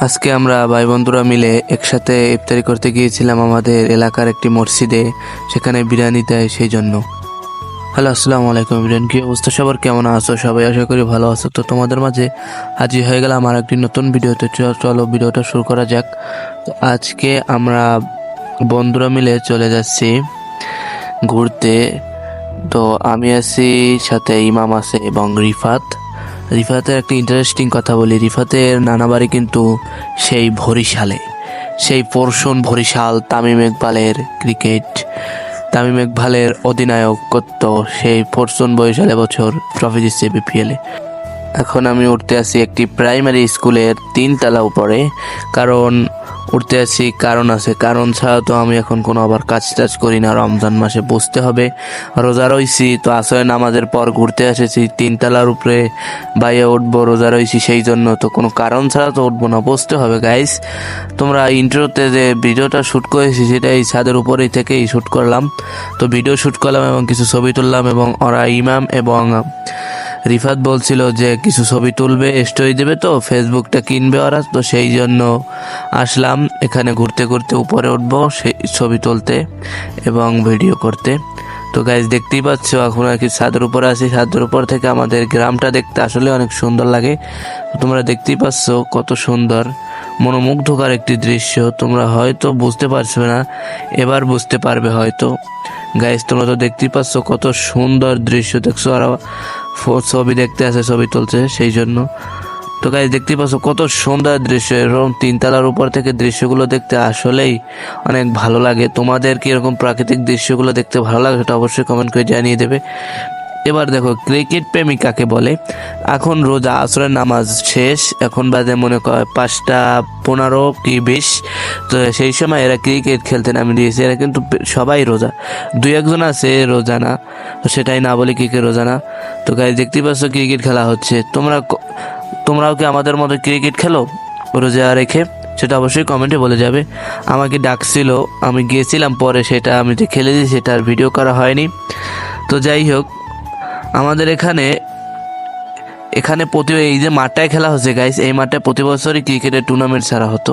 আজকে আমরা ভাই বন্ধুরা মিলে একসাথে ইফতারি করতে গিয়েছিলাম আমাদের এলাকার একটি মসজিদে। সেখানে বিরিয়ানি দেয় সেই জন্য। হ্যালো, আসসালামু আলাইকুম ইমরান, কি অবস্থা সবার, কেমন আছো সবাই? আশা করি ভালো আছো। তো তোমাদের মাঝে হাজির হয়ে গেলাম আমার একটি নতুন ভিডিওতে। চলো ভিডিওটা শুরু করা যাক। তো আজকে আমরা বন্ধুরা মিলে চলে যাচ্ছি ঘুরতে। তো আমি আছি, সাথে ইমাম আছে এবং রিফাতের একটা ইন্টারেস্টিং কথা বলি। রিফাতের নানা বাড়ি কিন্তু সেই বরিশালে, সেই পরশুন বরিশাল। তামিম ইকবালের অধিনায়কত্ব সেই পরশুন বরিশাল এবছর ট্রফি দিচ্ছে বিপিএলে। এখন আমি উঠতে আছি একটি প্রাইমারি স্কুলের 3 তলা উপরে। কারণ আছে, কারণ ছাড়া তো আমি এখন কোনো আবার কাজ টাজ করি না। রমজান মাসে বসতে হবে, রোজা রয়েছি। তো আসরে নামাজের পর ঘুরতে এসেছি, 3 তলার উপরে বাইরে উঠবো, রোজা রয়েছি সেই জন্য। তো কোনো কারণ ছাড়া তো উঠবো না, বসতে হবে গাইস। তোমরা ইন্ট্রোতে যে ভিডিওটা শ্যুট করেছি সেটা এই ছাদের উপরেই থেকেই শ্যুট করলাম। তো ভিডিও শ্যুট করলাম এবং কিছু ছবি তুললাম, এবং ওরা ইমাম এবং রিফাত বলছিল যে কিছু ছবি তুলবে, স্টোরি দেবে, তো ফেসবুকটা কিনবে ওরা। তো সেই জন্য আসলাম এখানে ঘুরতে ঘুরতে উপরে উঠবো সেই ছবি তুলতে এবং ভিডিও করতে। তো গাইজ দেখতেই পাচ্ছ এখন আর কি ছাদের উপরে আছি। ছাদের উপর থেকে আমাদের গ্রামটা দেখতে আসলে অনেক সুন্দর লাগে। তোমরা দেখতেই পাচ্ছ কত সুন্দর, মনোমুগ্ধকর একটি দৃশ্য। তোমরা হয়তো বুঝতে পারছো না, এবার বুঝতে পারবে হয়তো। গাইজ তোমরা তো দেখতেই পাচ্ছ কত সুন্দর দৃশ্য দেখছো। আর ছবি দেখতে আসে, ছবি তুলছে সেই জন্য। তো গাইজ দেখতেই পাচ্ছ কত সুন্দর দৃশ্য, এরকম 3 তলার উপর থেকে দৃশ্যগুলো দেখতে আসলেই অনেক ভালো লাগে। তোমাদের কি এরকম প্রাকৃতিক দৃশ্যগুলো দেখতে ভালো লাগে সেটা অবশ্যই কমেন্ট করে জানিয়ে দেবে। এবার দেখো ক্রিকেট প্রেমী কাকে বলে। এখন রোজা আসরের নামাজ শেষ, এখন বাজে মনে কর 5টা 15 কি 20। তো সেই সময় এরা ক্রিকেট খেলতে নামিয়ে দিয়েছে। এরা কিন্তু সবাই রোজা, 2-1 জন আছে রোজা না। তো সেটাই না বলে ক্রিকেট রোজা না। তো গাইজ দেখতেই পাচ্ছ ক্রিকেট খেলা হচ্ছে। তোমরাও কি আমাদের মতো ক্রিকেট খেলো রোজা রেখে? সেটা অবশ্যই কমেন্টে বলে যাবে। আমাকে ডাকছিল, আমি গিয়েছিলাম, পরে সেটা আমি যে খেলে দিই সেটা আর ভিডিও করা হয়নি। তো যাই হোক, আমাদের এখানে এই যে মাঠটায় খেলা হচ্ছে গাইস, এই মাঠটায় প্রতি বছরই ক্রিকেটের টুর্নামেন্ট ছাড়া হতো।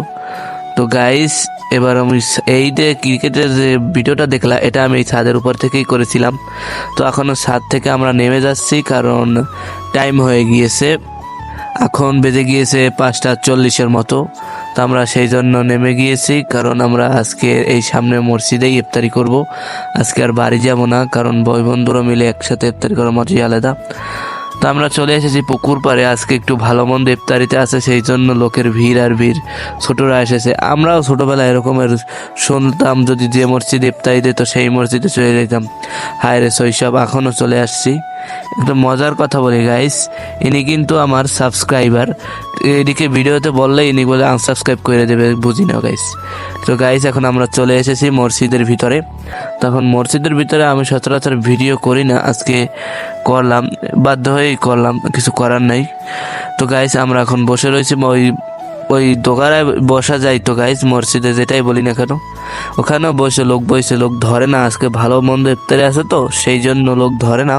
তো গাইস এবার আমি এই যে ক্রিকেটের যে ভিডিওটা দেখলাম, এটা আমি এই ছাদের উপর থেকেই করেছিলাম। তো এখনও ছাদ থেকে আমরা নেমে যাচ্ছি, কারণ টাইম হয়ে গিয়েছে। এখন বেজে গিয়েছে 5টা 40-এর মতো। তো আমরা সেই জন্য নেমে গিয়েছি, কারণ আমরা আজকে এই সামনে মসজিদেই ইফতারি করব। আজকে আর বাড়ি যাব না, কারণ ভাই বন্ধুরা মিলে একসাথে ইফতারি করার মজাই আলাদা। তো আমরা চলে এসেছি পুকুর পাড়ে। আজকে একটু ভালো মন্দ ইফতারিতে আছে, সেই জন্য লোকের ভিড় আর ভিড়। ছোটরা এসেছে, আমরাও ছোটবেলায় এরকমের শুনতাম যদি যে মসজিদে ইফতারি দিত সেই মসজিদে চলে যেতাম। হায় রে শৈশব, এখনও চলে আসছি। একটা মজার কথা বলি গাইস, ইনি কিন্তু আমার সাবস্ক্রাইবার। এদিকে ভিডিওতে বললে ইনি বলে আনসাবস্ক্রাইব করে দেবে, বুঝি না গাইস। তো গাইস এখন আমরা চলে এসেছি মসজিদের ভিতরে। তখন মসজিদের ভিতরে আমি সচরাচর ভিডিও করি না, আজকে করলাম, বাধ্য হয়েই করলাম, কিছু করার নাই। তো গাইস আমরা এখন বসে রয়েছি ওই দোকানে বসা যায় তো গাইস, মসজিদে যেটাই বলি না কেন, ওখানেও বসে লোক ধরে না। আজকে ভালো মন্দ ইফতারি আছে তো সেই জন্য লোক ধরে না,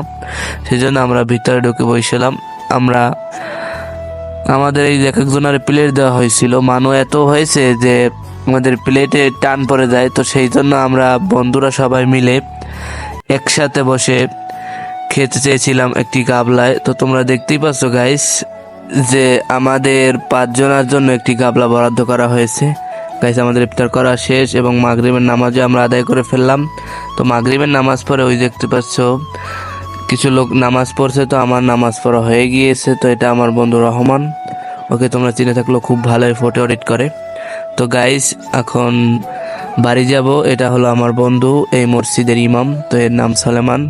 সেই জন্য আমরা ভিতরে ঢুকে বসেছিলাম। আমাদের এই 1-1 জনের প্লেট দেওয়া হয়েছিল, মানুষ এত হয়েছে যে আমাদের প্লেটে টান পড়ে যায়। তো সেই জন্য আমরা বন্ধুরা সবাই মিলে একসাথে বসে খেতে চেয়েছিলাম একটি গাবলায়। তো তোমরা দেখতেই পাচ্ছ গাইস যে আমাদের 5 জনের জন্য একটি গাবলা বরাদ্দ করা হয়েছে। গাইস আমাদের ইফতার করা শেষ এবং মাগরিবের নামাজও আমরা আদায় করে ফেললাম। তো মাগরিবের নামাজ পড়ে ওই দেখতে পাচ্ছ কিছু লোক নামাজ পড়ছে। তো আমার নামাজ পড়া হয়ে গিয়েছে। তো এটা আমার বন্ধু রহমান, ওকে তোমরা চিনে থাকলেও খুব ভালোই ফটো এডিট করে। তো গাইস এখন বাড়ি যাব। এটা হলো আমার বন্ধু, এই মসজিদের ইমাম, তো এর নাম সালেমান।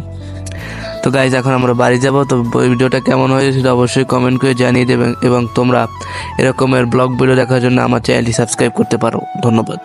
তো গাইজ এখন আমরা বাড়ি যাব। তো ভিডিওটা কেমন হয়েছে সেটা অবশ্যই কমেন্ট করে জানিয়ে দেবেন, এবং তোমরা এরকমের ব্লগ ভিডিও দেখার জন্য আমার চ্যানেলটি সাবস্ক্রাইব করতে পারো। ধন্যবাদ।